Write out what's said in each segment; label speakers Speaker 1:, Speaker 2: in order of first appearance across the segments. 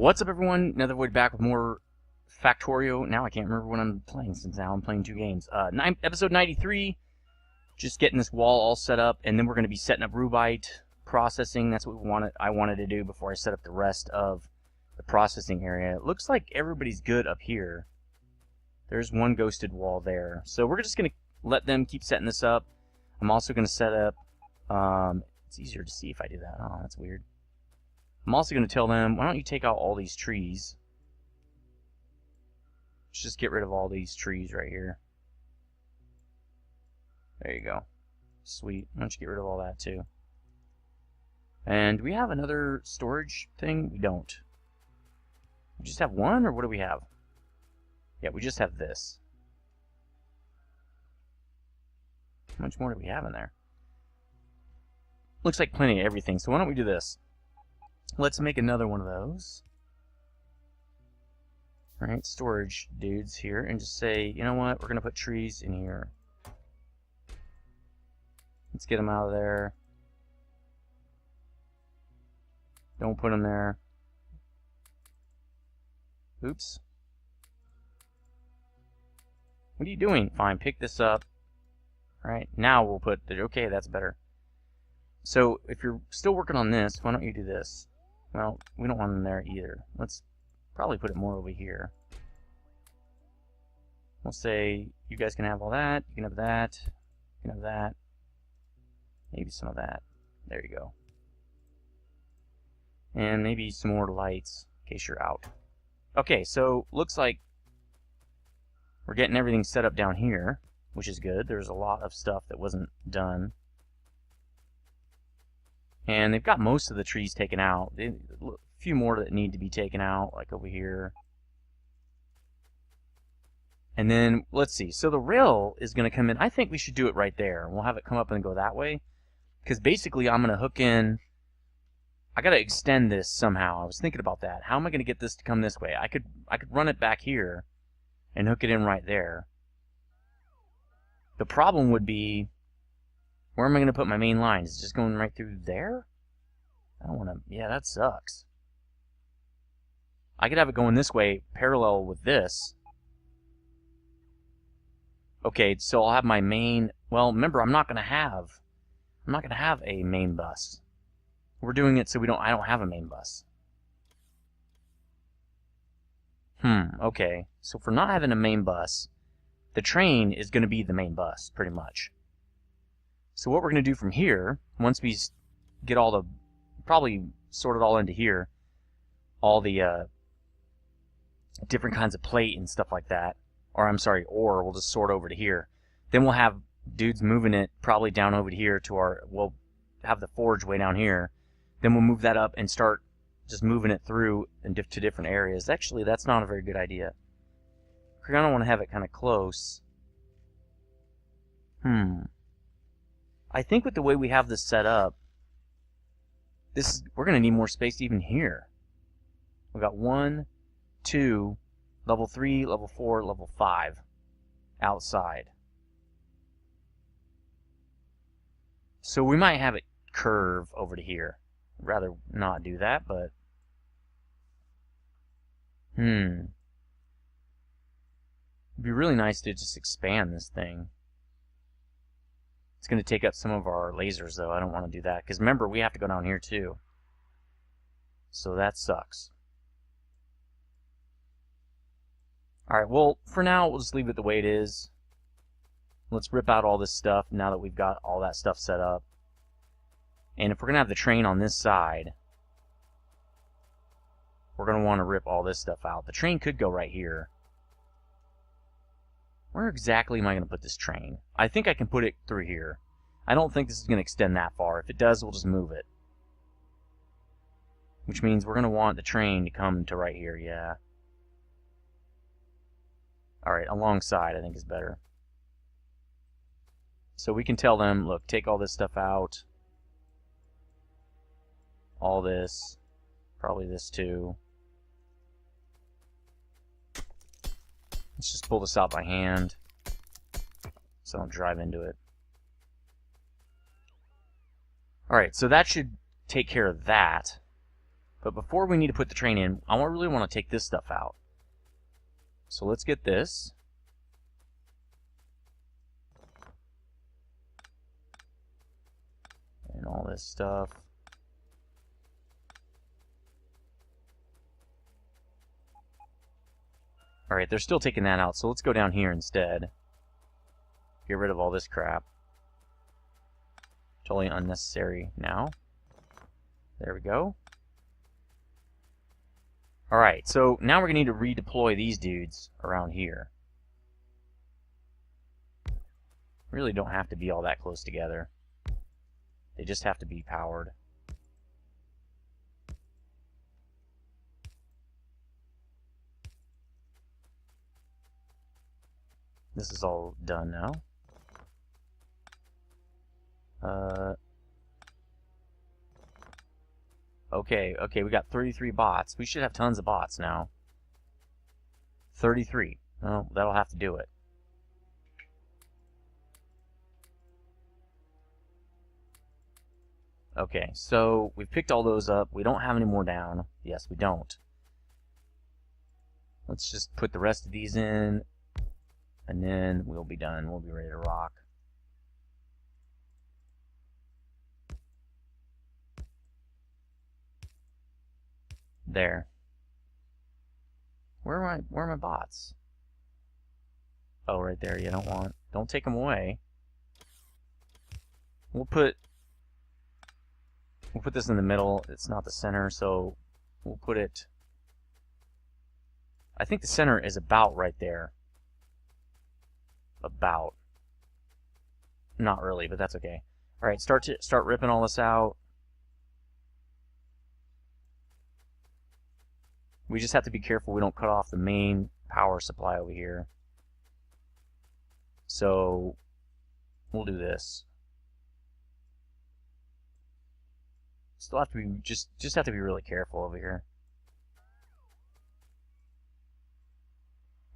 Speaker 1: What's up, everyone? Nethervvoid back with more Factorio. Now I can't remember what I'm playing since now I'm playing two games. Episode 93. Just getting this wall all set up, and then we're going to be setting up Rubite processing. That's what I wanted to do before I set up the rest of the processing area. It looks like everybody's good up here. There's one ghosted wall there. So we're just going to let them keep setting this up. I'm also going to set up... it's easier to see if I do that. Oh, that's weird. I'm also going to tell them, why don't you take out all these trees? Let's just get rid of all these trees right here. There you go. Sweet. Why don't you get rid of all that too? And do we have another storage thing? We don't. We just have one, or what do we have? Yeah, we just have this. How much more do we have in there? Looks like plenty of everything, so why don't we do this? Let's make another one of those. Alright, storage dudes here, and just say, you know what, we're going to put trees in here. Let's get them out of there. Don't put them there. Oops. What are you doing? Fine, pick this up. Alright, now we'll put the... Okay, that's better. So, if you're still working on this, why don't you do this? Well, we don't want them there either. Let's probably put it more over here. We'll say, you guys can have all that, you can have that, you can have that, maybe some of that. There you go. And maybe some more lights, in case you're out. Okay, so, looks like we're getting everything set up down here, which is good. There's a lot of stuff that wasn't done. And they've got most of the trees taken out. A few more that need to be taken out, like over here. And then, let's see. So the rail is going to come in. I think we should do it right there. We'll have it come up and go that way. Because basically, I'm going to hook in... I got to extend this somehow. I was thinking about that. How am I going to get this to come this way? I could run it back here and hook it in right there. The problem would be... Where am I going to put my main line? Is it just going right through there? I don't want to... Yeah, that sucks. I could have it going this way, parallel with this. Okay, so I'll have my main... Well, remember, I'm not going to have a main bus. We're doing it so I don't have a main bus. Okay. So for not having a main bus, the train is going to be the main bus, pretty much. So what we're going to do from here, once we get all the, probably sort it all into here, all the different kinds of plate and stuff like that, or I'm sorry, ore, we'll just sort over to here. Then we'll have dudes moving it probably down over to here to our, we'll have the forge way down here. Then we'll move that up and start just moving it through to different areas. Actually, that's not a very good idea. I don't want to have it kind of close. I think with the way we have this set up, we're going to need more space even here. We've got 1, 2, level 3, level 4, level 5 outside. So we might have it curve over to here. I'd rather not do that, but... It'd be really nice to just expand this thing. It's going to take up some of our lasers, though. I don't want to do that. Because remember, we have to go down here, too. So that sucks. Alright, well, for now, we'll just leave it the way it is. Let's rip out all this stuff now that we've got all that stuff set up. And if we're going to have the train on this side, we're going to want to rip all this stuff out. The train could go right here. Where exactly am I going to put this train? I think I can put it through here. I don't think this is going to extend that far. If it does, we'll just move it. Which means we're going to want the train to come to right here, yeah. Alright, alongside I think is better. So we can tell them, look, take all this stuff out. All this. Probably this too. Let's just pull this out by hand so I don't drive into it. Alright, so that should take care of that. But before we need to put the train in, I really want to take this stuff out. So let's get this. And all this stuff. Alright, they're still taking that out, so let's go down here instead. Get rid of all this crap. Totally unnecessary now. There we go. Alright, so now we're going to need to redeploy these dudes around here. Really don't have to be all that close together. They just have to be powered. This is all done now. Okay, we got 33 bots. We should have tons of bots now. 33. Well, that'll have to do it. Okay, so we've picked all those up. We don't have any more down. Yes, we don't. Let's just put the rest of these in, and then we'll be done. We'll be ready to rock. There. Where are my bots? Oh, right there. You don't take them away. We'll put this in the middle. It's not the center, so we'll put it. I think the center is about right there. About. Not really, but that's okay. All right, start ripping all this out. We just have to be careful we don't cut off the main power supply over here. So we'll do this. Still have to be just have to be really careful over here.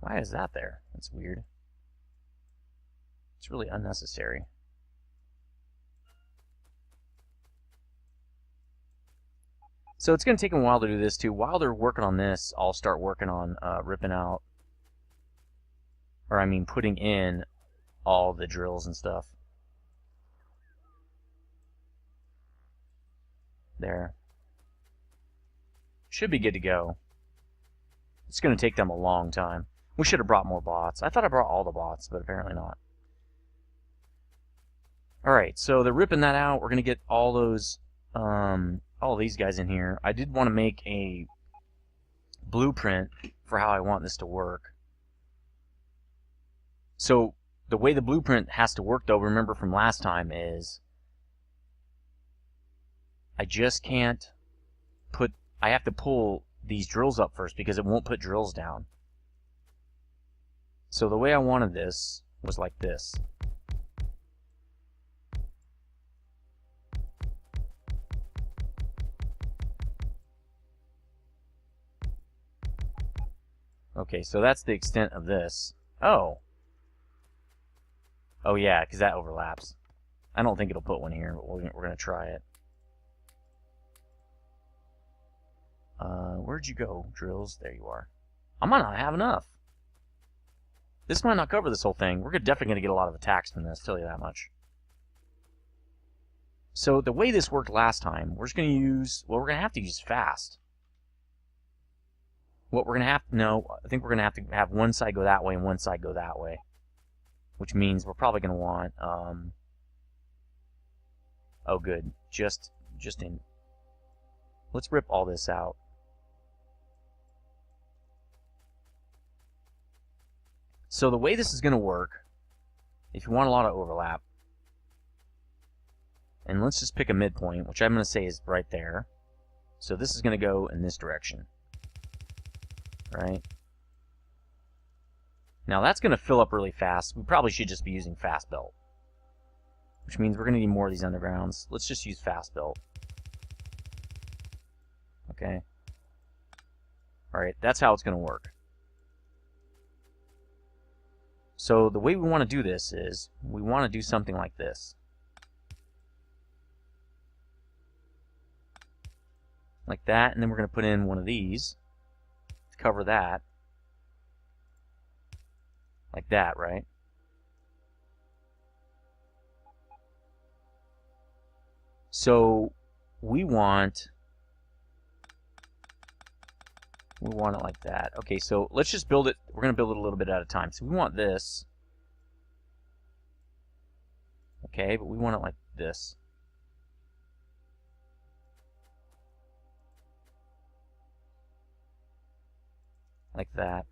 Speaker 1: Why is that there? That's weird. It's really unnecessary. So it's going to take them a while to do this too. While they're working on this, I'll start working on ripping out, or I mean putting in all the drills and stuff. There. Should be good to go. It's going to take them a long time. We should have brought more bots. I thought I brought all the bots, but apparently not. Alright, so they're ripping that out. We're going to get all those, all these guys in here. I did want to make a blueprint for how I want this to work. So the way the blueprint has to work, though, remember from last time, is I just can't put, I have to pull these drills up first because it won't put drills down. So the way I wanted this was like this. Okay, so that's the extent of this. Oh. Oh yeah, because that overlaps. I don't think it'll put one here, but we're going to try it. Where'd you go, drills? There you are. I might not have enough. This might not cover this whole thing. We're definitely going to get a lot of attacks from this, tell you that much. So the way this worked last time, we're just going to use, well, we're going to have to use fast. What we're going to have to, no, I think we're going to have one side go that way and one side go that way. Which means we're probably going to want, oh good, just in, let's rip all this out. So the way this is going to work, if you want a lot of overlap, and let's just pick a midpoint, which I'm going to say is right there. So this is going to go in this direction. Right? Now that's going to fill up really fast. We probably should just be using fast belt. Which means we're going to need more of these undergrounds. Let's just use fast belt. Okay. Alright, that's how it's going to work. So the way we want to do this is, we want to do something like this. like that, and then we're going to put in one of these to cover that, like that, right? So we want it like that. Okay, so let's just build it. We're going to build it a little bit at a time. So we want this. Okay, but we want it like this. Like that.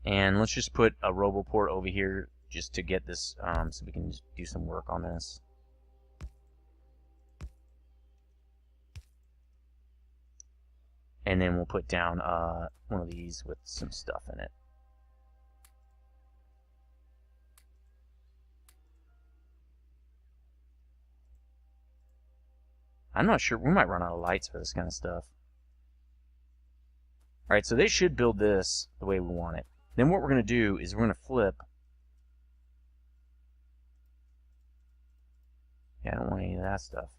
Speaker 1: And let's just put a RoboPort over here just to get this, so we can just do some work on this. And then we'll put down one of these with some stuff in it. I'm not sure. We might run out of lights for this kind of stuff. Alright, so they should build this the way we want it. Then what we're going to do is we're going to flip. Yeah, I don't want any of that stuff.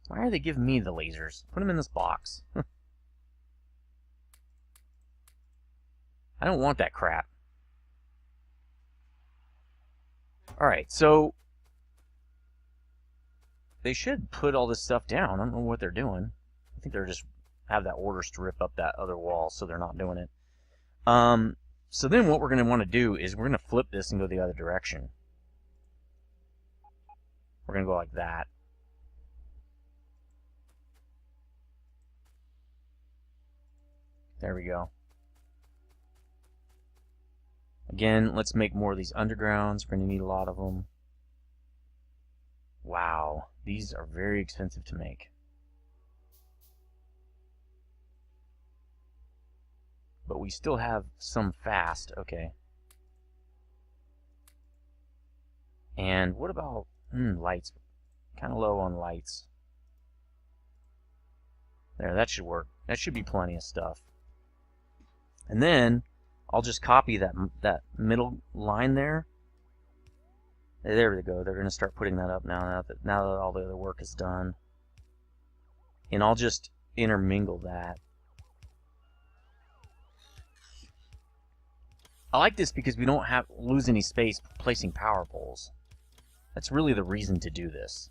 Speaker 1: Why are they giving me the lasers? Put them in this box. I don't want that crap. Alright, so they should put all this stuff down. I don't know what they're doing. I think they're just have that orders to rip up that other wall, so they're not doing it. So then what we're going to want to do is we're going to flip this and go the other direction. We're going to go like that. There we go. Again, let's make more of these undergrounds. We're going to need a lot of them. Wow, these are very expensive to make. But we still have some fast. Okay. And what about lights? Kind of low on lights. There, that should work. That should be plenty of stuff. And then I'll just copy that middle line there. There we go. They're going to start putting that up now that all the other work is done. And I'll just intermingle that. I like this because we don't lose any space placing power poles. That's really the reason to do this.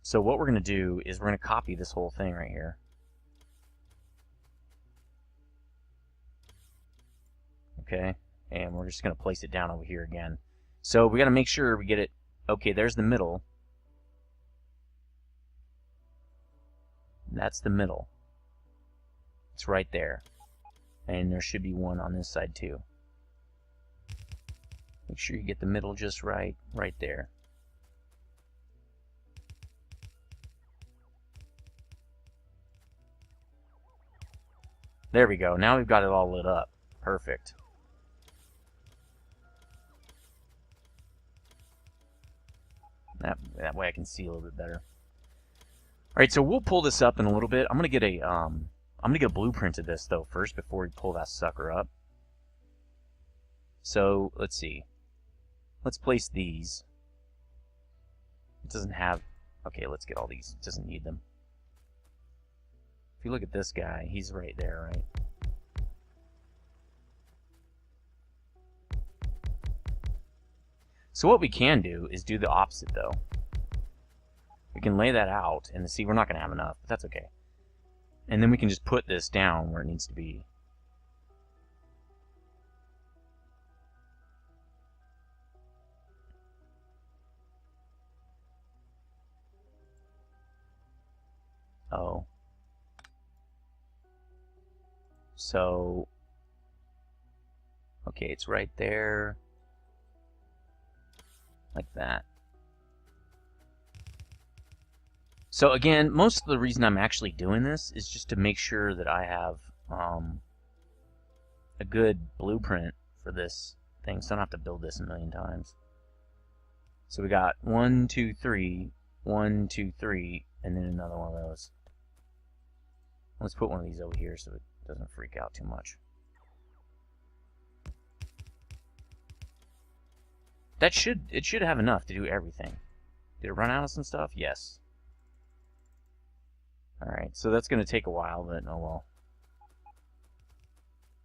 Speaker 1: So what we're going to do is we're going to copy this whole thing right here. Okay, and we're just going to place it down over here again. So we got to make sure we get it. Okay, there's the middle. That's the middle. It's right there. And there should be one on this side too. Make sure you get the middle just right there. There we go. Now we've got it all lit up. Perfect. That way I can see a little bit better. All right, so we'll pull this up in a little bit. I'm gonna get a blueprint of this though first before we pull that sucker up. So let's see. Let's place these. It doesn't have. Okay, let's get all these. It doesn't need them. If you look at this guy, he's right there, right? So what we can do is do the opposite though. We can lay that out and see we're not going to have enough, but that's okay. And then we can just put this down where it needs to be. Oh. So, okay, it's right there. Like that. So again, most of the reason I'm actually doing this is just to make sure that I have a good blueprint for this thing, so I don't have to build this a million times. So we got 1, 2, 3, 1, 2, 3, and then another one of those. Let's put one of these over here so it doesn't freak out too much. It should have enough to do everything. Did it run out of some stuff? Yes. Alright, so that's going to take a while, but oh well.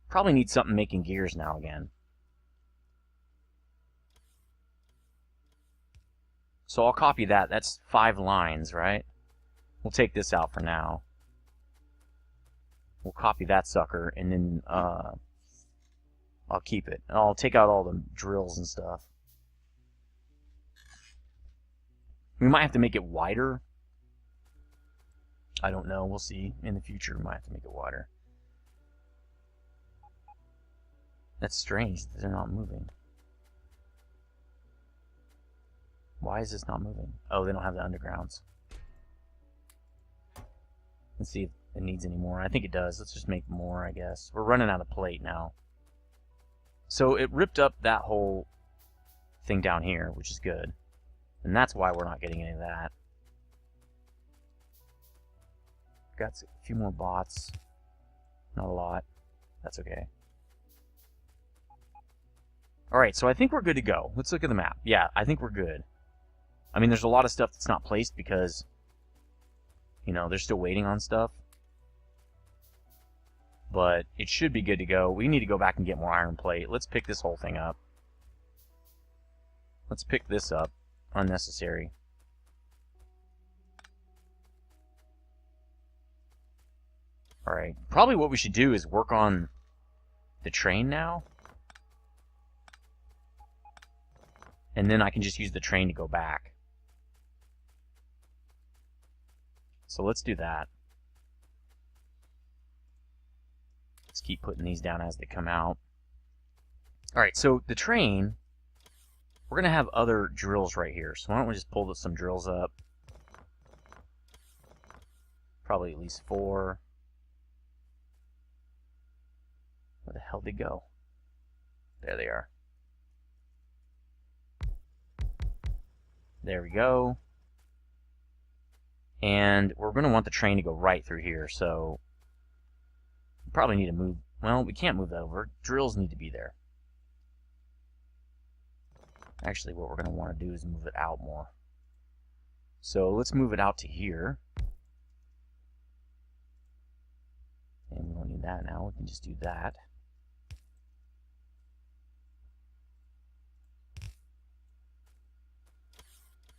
Speaker 1: Probably need something making gears now again. So I'll copy that. That's 5 lines, right? We'll take this out for now. We'll copy that sucker, and then I'll keep it. And I'll take out all the drills and stuff. We might have to make it wider. I don't know. We'll see. In the future, we might have to make it wider. That's strange. They're not moving. Why is this not moving? Oh, they don't have the undergrounds. Let's see if it needs any more. I think it does. Let's just make more, I guess. We're running out of plate now. So it ripped up that whole thing down here, which is good. And that's why we're not getting any of that. Got a few more bots. Not a lot. That's okay. Alright, so I think we're good to go. Let's look at the map. Yeah, I think we're good. I mean, there's a lot of stuff that's not placed because, you know, they're still waiting on stuff. But it should be good to go. We need to go back and get more iron plate. Let's pick this whole thing up. Let's pick this up. Unnecessary. Alright, probably what we should do is work on the train now. And then I can just use the train to go back. So let's do that. Let's keep putting these down as they come out. Alright, so the train, we're going to have other drills right here. So why don't we just pull some drills up. Probably at least 4. Where the hell did they go? There they are. There we go. And we're going to want the train to go right through here, so we probably need to move. Well, we can't move that over. Drills need to be there. Actually, what we're going to want to do is move it out more. So let's move it out to here. And we don't need that now. We can just do that.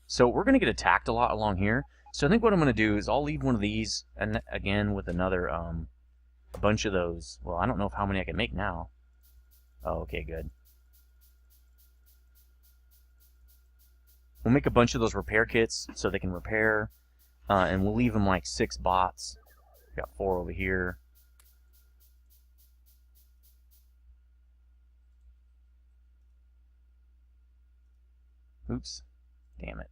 Speaker 1: So we're going to get attacked a lot along here. So I think what I'm going to do is I'll leave one of these, and again with another a bunch of those. Well, I don't know how many I can make now. Oh, okay, good. We'll make a bunch of those repair kits so they can repair, and we'll leave them like 6 bots. Got 4 over here. Oops. Damn it.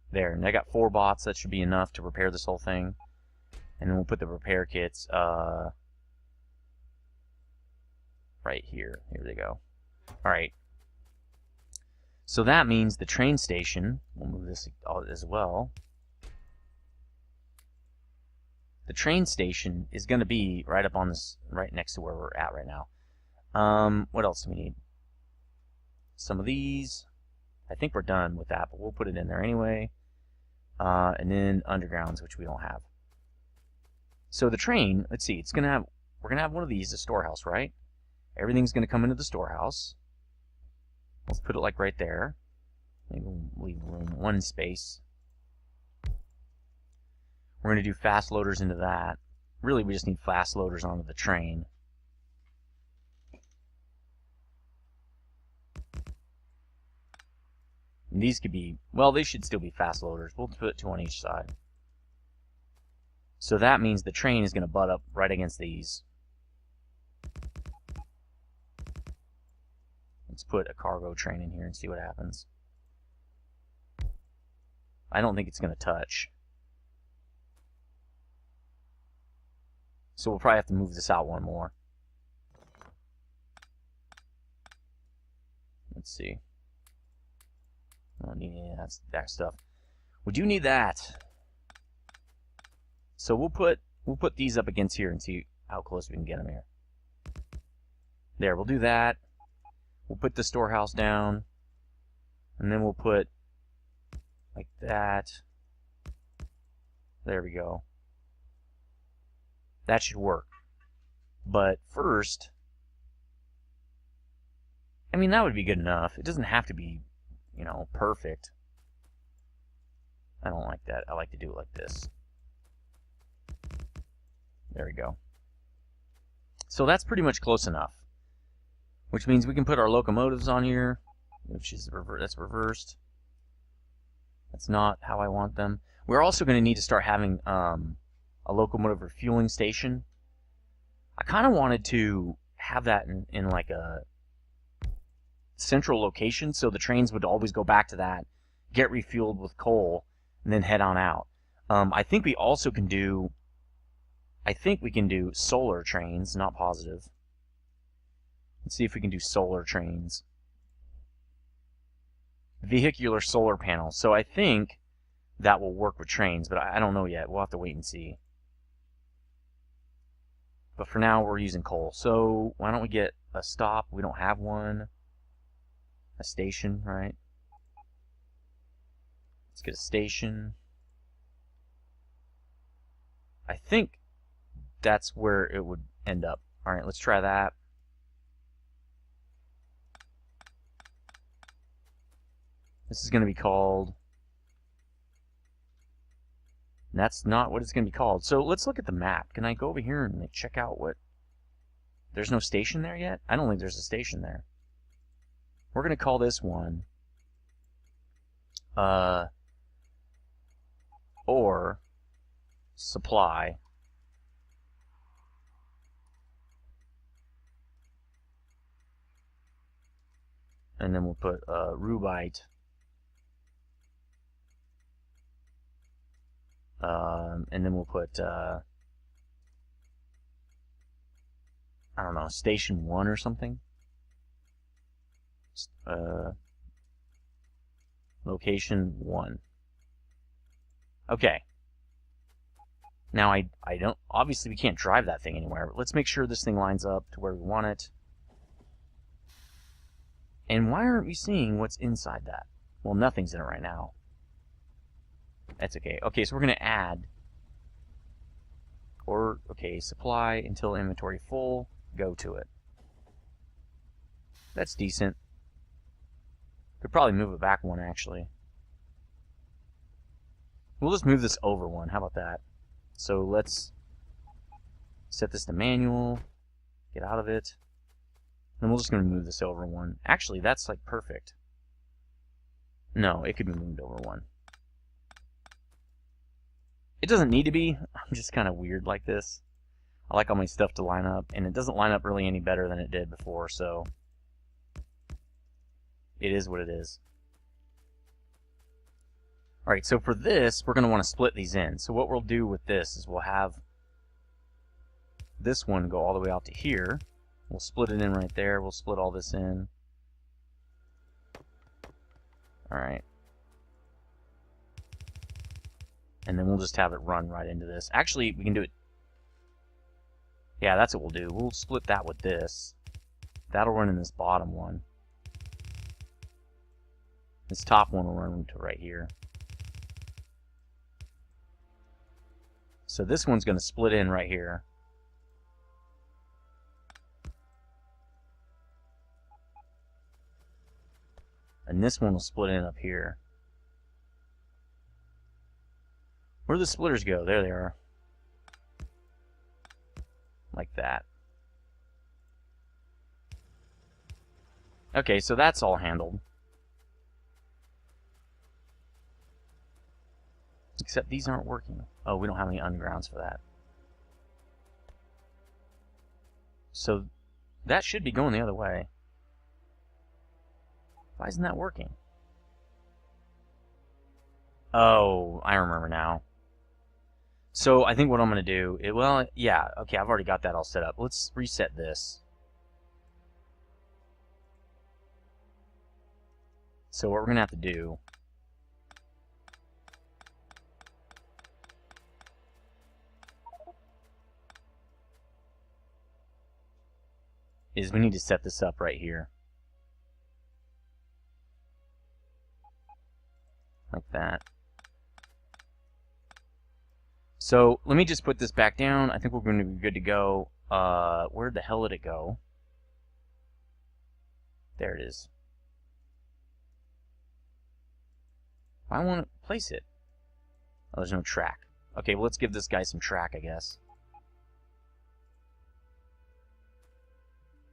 Speaker 1: There, and I got 4 bots. That should be enough to repair this whole thing. And then we'll put the repair kits right here. Here they go. Alright. So that means the train station, we'll move this as well. The train station is going to be right up on this, right next to where we're at right now. What else do we need? Some of these. I think we're done with that, but we'll put it in there anyway. And then undergrounds, which we don't have. So the train, let's see, we're gonna have one of these, a storehouse, right? Everything's gonna come into the storehouse. Let's put it like right there. Maybe we'll leave room 1 space. We're gonna do fast loaders into that. Really, we just need fast loaders onto the train. And these could be, well, they should still be fast loaders. We'll put 2 on each side. So that means the train is going to butt up right against these. Let's put a cargo train in here and see what happens. I don't think it's going to touch. So we'll probably have to move this out 1 more. Let's see. I don't need any of that stuff. We do need that. So we'll put these up against here and see how close we can get them here. There, we'll do that. We'll put the storehouse down. And then we'll put like that. There we go. That should work. But first, I mean, that would be good enough. It doesn't have to be, you know, perfect. I don't like that. I like to do it like this. There we go. So that's pretty much close enough. Which means we can put our locomotives on here, which is that's reversed. That's not how I want them. We're also going to need to start having a locomotive refueling station. I kind of wanted to have that in like a central location, so the trains would always go back to that, get refueled with coal, and then head on out. I think we also can do, solar trains, not positive. Let's see if we can do solar trains. Vehicular solar panels. So I think that will work with trains, but I don't know yet. We'll have to wait and see. But for now, we're using coal. So why don't we get a stop? We don't have one. A station, right? Let's get a station. I think that's where it would end up. All right, let's try that. This is going to be called... That's not what it's going to be called. So let's look at the map. Can I go over here and check out what... There's no station there yet? I don't think there's a station there. We're going to call this one... or supply. And then we'll put Rubite. And then we'll put, I don't know, Station 1 or something. Location 1. Okay. Now I don't, obviously we can't drive that thing anywhere, but let's make sure this thing lines up to where we want it. And why aren't we seeing what's inside that? Well, nothing's in it right now. That's okay. Okay, so we're going to add, or, okay, supply until inventory full, go to it. That's decent. Could probably move it back one, actually. We'll just move this over one. How about that? So let's set this to manual, get out of it. And we're just going to move this over one. Actually, that's like perfect. No, it could be moved over one. It doesn't need to be. I'm just kind of weird like this. I like all my stuff to line up, and it doesn't line up really any better than it did before, so it is what it is. Alright, so for this, we're going to want to split these in. So what we'll do with this is we'll have this one go all the way out to here. We'll split it in right there. We'll split all this in. Alright. And then we'll just have it run right into this. Actually, we can do it. Yeah, that's what we'll do. We'll split that with this. That'll run in this bottom one. This top one will run to right here. So this one's going to split in right here. And this one will split in up here. Where do the splitters go? There they are. Like that. Okay, so that's all handled. Except these aren't working. Oh, we don't have any undergrounds for that. So that should be going the other way. Why isn't that working? Oh, I remember now. So I think what I'm going to do, well, yeah, okay, I've already got that all set up. Let's reset this. So what we're going to have to do is we need to set this up right here. like that. So let me just put this back down. I think we're going to be good to go. Where the hell did it go? There it is. I want to place it. Oh, there's no track. Okay, well, let's give this guy some track, I guess.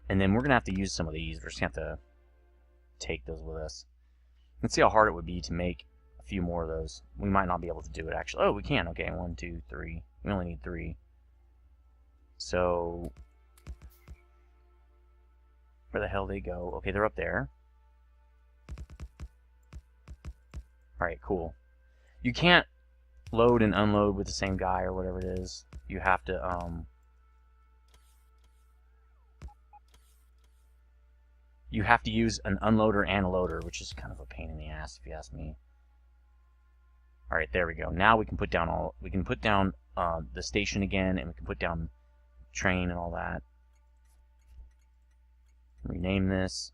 Speaker 1: And then we're going to have to use some of these. We're just going to have to take those with us. Let's see how hard it would be to make a few more of those. We might not be able to do it, actually. Oh, we can. Okay, 1, 2, 3. We only need 3. So, where the hell they go? Okay, they're up there. Alright, cool. You can't load and unload with the same guy or whatever it is. You have to, you have to use an unloader and a loader, which is kind of a pain in the ass if you ask me. Alright, there we go. Now we can put down the station again, and we can put down train and all that. Rename this.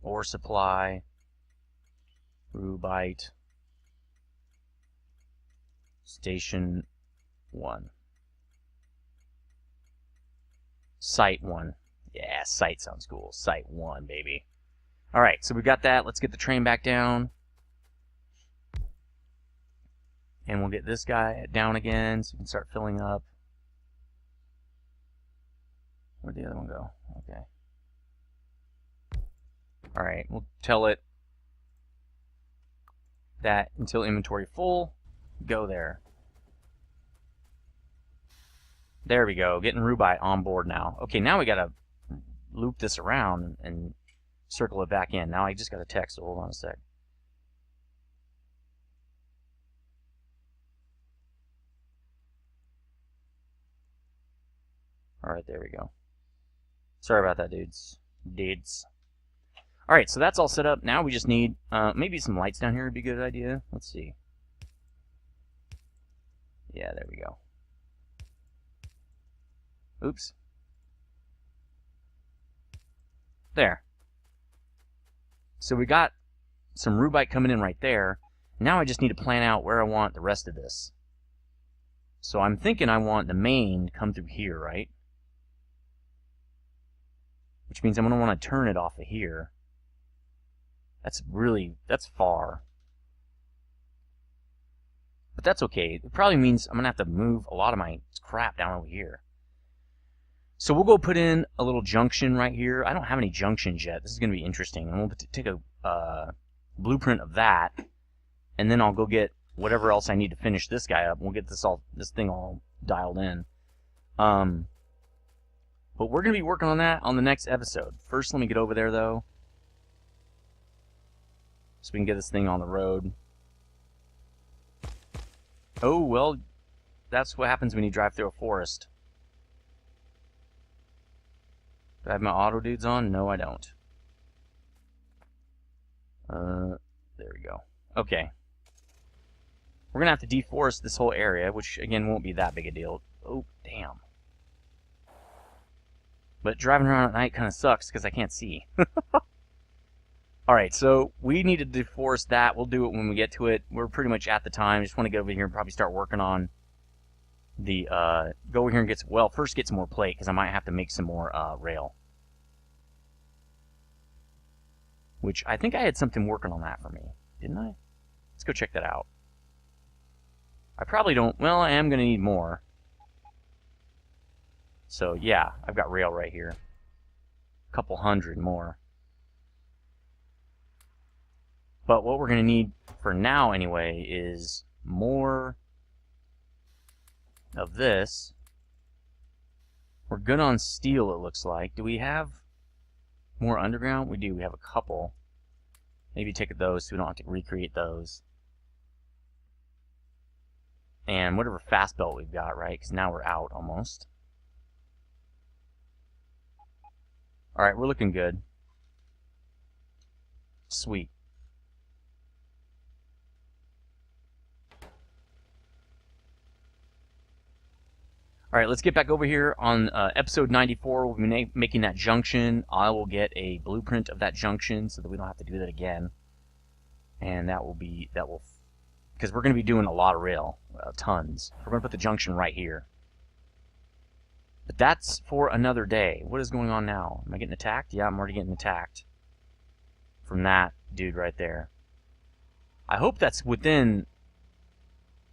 Speaker 1: Ore supply. Rubite. Station 1. Site 1. Yeah, site sounds cool. Site 1, baby. Alright, so we got that. Let's get the train back down. And we'll get this guy down again so we can start filling up. Where'd the other one go? Okay. Alright, we'll tell it that until inventory full, go there. There we go, getting Rubite on board now. Okay, now we gotta loop this around and circle it back in. Now I just got a text, so hold on a sec. Alright, there we go. Sorry about that, dudes. Alright, so that's all set up. Now we just need, maybe some lights down here would be a good idea. Let's see. Yeah, there we go. Oops. There. So we got some Rubite coming in right there. Now I just need to plan out where I want the rest of this. So I'm thinking I want the main to come through here, right? Which means I'm going to want to turn it off of here. That's far. But that's okay. It probably means I'm going to have to move a lot of my crap down over here. So we'll go put in a little junction right here. I don't have any junctions yet. This is going to be interesting. And we'll take a blueprint of that. And then I'll go get whatever else I need to finish this guy up. And we'll get this thing all dialed in. But we're going to be working on that on the next episode. First, let me get over there, though. So we can get this thing on the road. Oh, well, that's what happens when you drive through a forest. Do I have my auto dudes on? No, I don't. There we go. Okay. We're going to have to deforest this whole area, which, again, won't be that big a deal. Oh, damn. But driving around at night kind of sucks because I can't see. Alright, so we need to deforest that. We'll do it when we get to it. We're pretty much at the time. Just want to get over here and probably start working on the, go over here and first get some more plate because I might have to make some more rail. Which I think I had something working on that for me, didn't I? Let's go check that out. I probably don't, well, I am going to need more. So yeah, I've got rail right here. A couple hundred more. But what we're going to need for now anyway is more of this. We're good on steel, it looks like. Do we have more underground? We do. We have a couple. Maybe take those so we don't have to recreate those. And whatever fast belt we've got, right? Because now we're out almost. Alright, we're looking good. Sweet. Alright, let's get back over here on episode 94. We'll be making that junction. I will get a blueprint of that junction so that we don't have to do that again. and that will, because we're going to be doing a lot of rail, tons. We're going to put the junction right here. But that's for another day. What is going on now? Am I getting attacked? Yeah, I'm already getting attacked from that dude right there. I hope that's within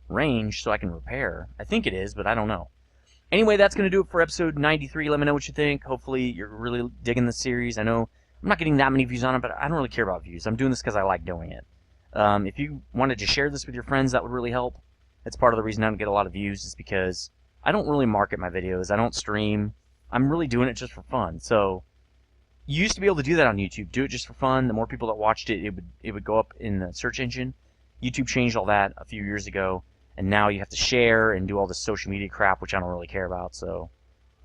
Speaker 1: range so I can repair. I think it is, but I don't know. Anyway, that's going to do it for episode 93. Let me know what you think. Hopefully you're really digging this series. I know I'm not getting that many views on it, but I don't really care about views. I'm doing this because I like doing it. If you wanted to share this with your friends, that would really help. That's part of the reason I don't get a lot of views, is because I don't really market my videos. I don't stream. I'm really doing it just for fun. So you used to be able to do that on YouTube. Do it just for fun. The more people that watched it, it would go up in the search engine. YouTube changed all that a few years ago, and now you have to share and do all this social media crap, which I don't really care about. So,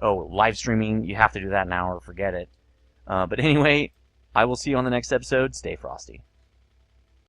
Speaker 1: live streaming, you have to do that now or forget it. But anyway, I will see you on the next episode. Stay frosty.